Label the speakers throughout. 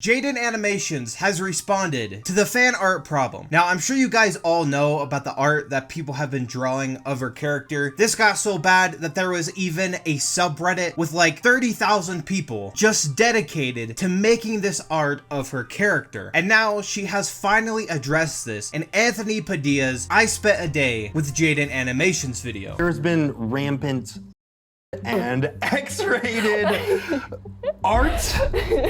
Speaker 1: Jaiden Animations has responded to the fan art problem. Now, I'm sure you guys all know about the art that people have been drawing of her character. This got so bad that there was even a subreddit with like 30,000 people just dedicated to making this art of her character. And now she has finally addressed this in Anthony Padilla's I Spent a Day with Jaiden Animations video.
Speaker 2: There's been rampant and X-rated art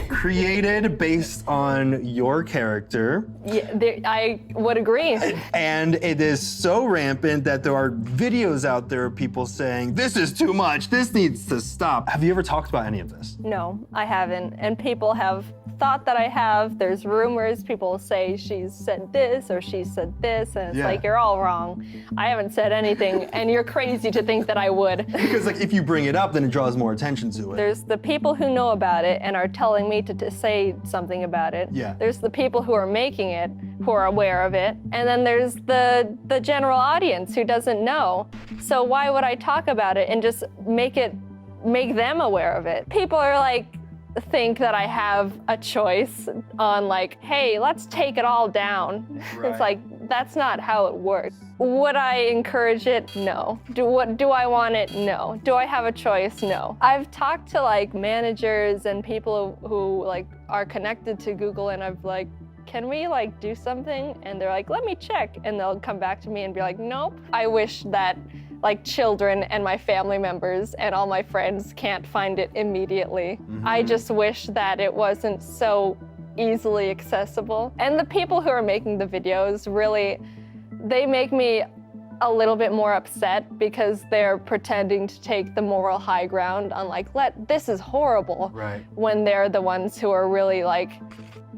Speaker 2: created based on your character.
Speaker 3: Yeah, I would agree.
Speaker 2: And it is so rampant that there are videos out there of people saying, this is too much, this needs to stop. Have you ever talked about any of this?
Speaker 3: No, I haven't. And people have thought that I have. There's rumors, people say she's said this or she said this, and it's like, you're all wrong. I haven't said anything, and you're crazy to think that I would.
Speaker 2: Because like, if you bring it up, then it draws more attention to it.
Speaker 3: There's the people who know about it and are telling me to say something about it.
Speaker 2: Yeah.
Speaker 3: There's the people who are making it, who are aware of it. And then there's the general audience who doesn't know. So why would I talk about it and just make them aware of it? People are like, think that I have a choice on like, hey, let's take it all down. Right. It's like, that's not how it works. Would I encourage it? No. Do I want it? No. Do I have a choice? No. I've talked to like managers and people who like are connected to Google, and I've like, can we like do something? And they're like, let me check. And they'll come back to me and be like, nope. I wish that like children and my family members and all my friends can't find it immediately. I just wish that it wasn't so easily accessible. And the people who are making the videos really, they make me a little bit more upset because they're pretending to take the moral high ground on like, this is horrible. Right. When they're the ones who are really like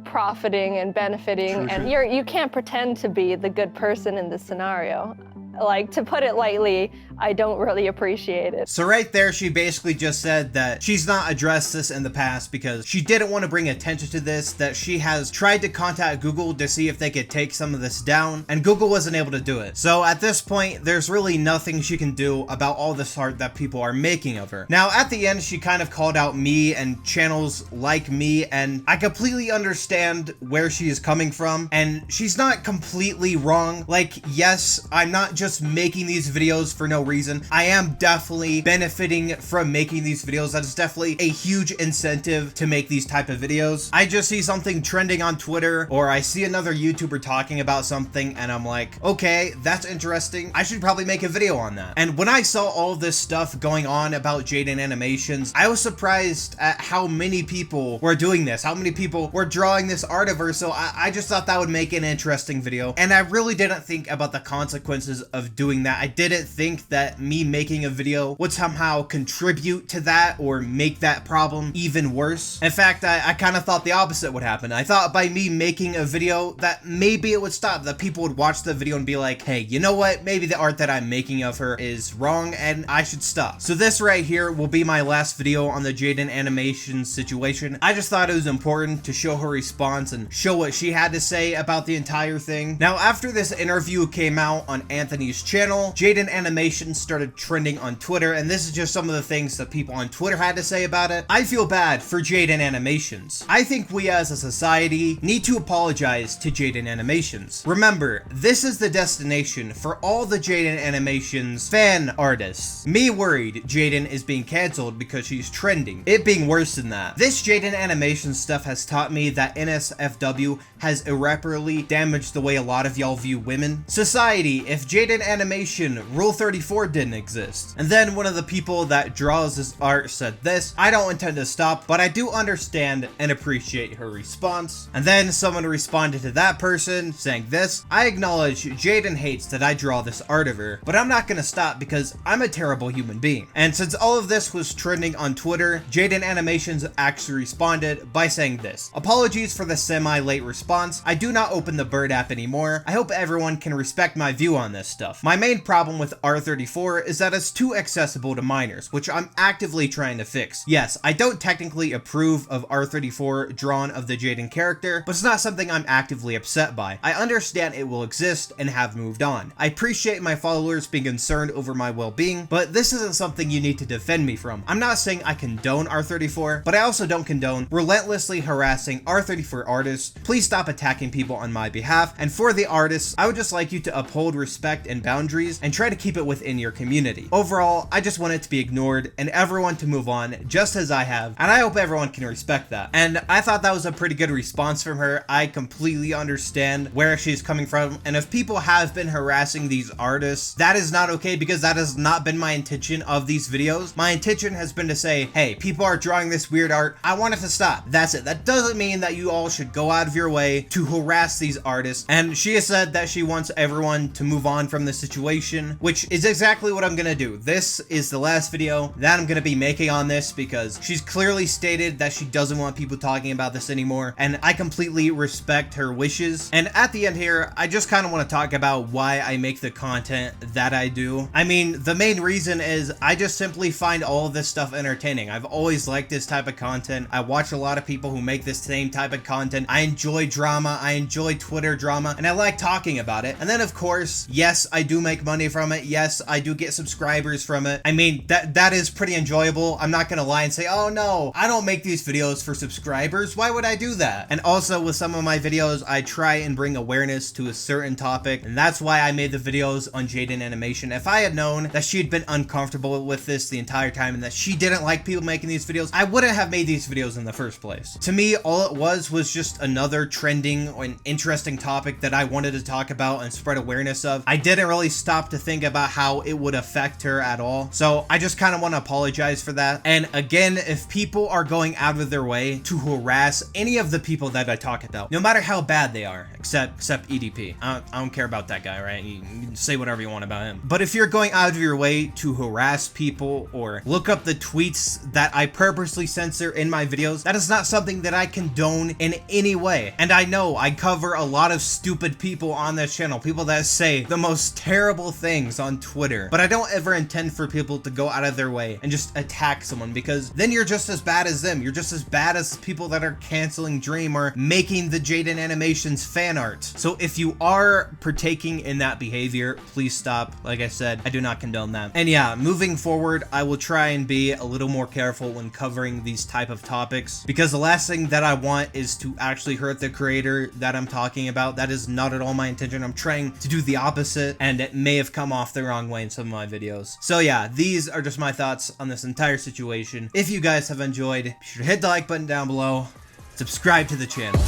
Speaker 3: profiting and benefiting. And you can't pretend to be the good person in this scenario. Like, to put it lightly, I don't really appreciate it.
Speaker 1: So right there, she basically just said that she's not addressed this in the past because she didn't want to bring attention to this, that she has tried to contact Google to see if they could take some of this down, and Google wasn't able to do it. So at this point, there's really nothing she can do about all this art that people are making of her. Now, at the end, she kind of called out me and channels like me, and I completely understand where she is coming from, and she's not completely wrong. Like, yes, I'm not just making these videos for no reason. I am definitely benefiting from making these videos. That is definitely a huge incentive to make these type of videos. I just see something trending on Twitter, or I see another YouTuber talking about something, and I'm like, okay, that's interesting. I should probably make a video on that. And when I saw all this stuff going on about Jaiden Animations, I was surprised at how many people were doing this, how many people were drawing this art of her. So I just thought that would make an interesting video. And I really didn't think about the consequences of doing that. I didn't think that me making a video would somehow contribute to that or make that problem even worse. In fact, I kind of thought the opposite would happen. I thought by me making a video that maybe it would stop, that people would watch the video and be like, hey, you know what? Maybe the art that I'm making of her is wrong and I should stop. So this right here will be my last video on the Jaiden Animations situation. I just thought it was important to show her response and show what she had to say about the entire thing. Now, after this interview came out on Anthony's channel, Jaiden Animations started trending on Twitter, and this is just some of the things that people on Twitter had to say about it. I feel bad for Jaiden Animations. I think we as a society need to apologize to Jaiden Animations. Remember, this is the destination for all the Jaiden Animations fan artists. Me worried Jaiden is being cancelled because she's trending. It being worse than that. This Jaiden Animations stuff has taught me that NSFW has irreparably damaged the way a lot of y'all view women. Society, if Jaiden Animation Rule 34 didn't exist. And then one of the people that draws this art said this, I don't intend to stop, but I do understand and appreciate her response. And then someone responded to that person saying this, I acknowledge Jaiden hates that I draw this art of her, but I'm not gonna stop because I'm a terrible human being. And since all of this was trending on Twitter, Jaiden Animations actually responded by saying this, apologies for the semi-late response. I do not open the Bird app anymore. I hope everyone can respect my view on this stuff. My main problem with Arthur R34 is that it's too accessible to minors, which I'm actively trying to fix. Yes, I don't technically approve of R34 drawn of the Jaiden character, but it's not something I'm actively upset by. I understand it will exist and have moved on. I appreciate my followers being concerned over my well-being, but this isn't something you need to defend me from. I'm not saying I condone R34, but I also don't condone relentlessly harassing R34 artists. Please stop attacking people on my behalf, and for the artists, I would just like you to uphold respect and boundaries and try to keep it within your community. Overall, I just want it to be ignored and everyone to move on just as I have, and I hope everyone can respect that. And I thought that was a pretty good response from her. I completely understand where she's coming from, and if people have been harassing these artists, that is not okay, because that has not been my intention of these videos. My intention has been to say, hey, people are drawing this weird art, I want it to stop. That's it. That doesn't mean that you all should go out of your way to harass these artists. And she has said that she wants everyone to move on from the situation, which is exactly what I'm gonna do. This is the last video that I'm gonna be making on this, because she's clearly stated that she doesn't want people talking about this anymore, and I completely respect her wishes. And at the end here, I just kind of want to talk about why I make the content that I do. I mean, the main reason is I just simply find all of this stuff entertaining. I've always liked this type of content. I watch a lot of people who make this same type of content. I enjoy drama, I enjoy Twitter drama, and I like talking about it. And then of course, yes, I do make money from it. Yes, I do get subscribers from it. I mean, that is pretty enjoyable. I'm not gonna lie and say, oh no, I don't make these videos for subscribers. Why would I do that? And also with some of my videos, I try and bring awareness to a certain topic, and that's why I made the videos on Jaiden animation. If I had known that she'd been uncomfortable with this the entire time and that she didn't like people making these videos, I wouldn't have made these videos in the first place. To me, all it was just another trending or an interesting topic that I wanted to talk about and spread awareness of. I didn't really stop to think about how it would affect her at all. So I just kind of want to apologize for that. And again, if people are going out of their way to harass any of the people that I talk about, no matter how bad they are, except EDP. I don't care about that guy, right? You can say whatever you want about him. But if you're going out of your way to harass people or look up the tweets that I purposely censor in my videos, that is not something that I condone in any way. And I know I cover a lot of stupid people on this channel, people that say the most terrible things on Twitter, but I don't ever intend for people to go out of their way and just attack someone, because then you're just as bad as them. You're just as bad as people that are canceling Dream or making the Jaiden animations fan art. So if you are partaking in that behavior, please stop. Like I said, I do not condone that. And yeah, moving forward, I will try and be a little more careful when covering these type of topics, because the last thing that I want is to actually hurt the creator that I'm talking about. That is not at all my intention. I'm trying to do the opposite, and it may have come off the wrong way in some of my videos. So yeah, these are just my thoughts on this entire situation. If you guys have enjoyed, be sure to hit the like button down below, subscribe to the channel.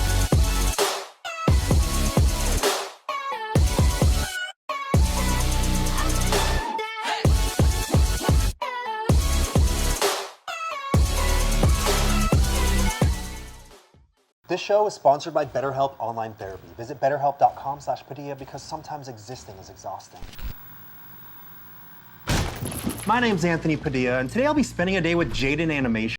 Speaker 4: This show is sponsored by BetterHelp Online Therapy. Visit betterhelp.com/Padilla because sometimes existing is exhausting.
Speaker 2: My name's Anthony Padilla, and today I'll be spending a day with Jaiden Animation.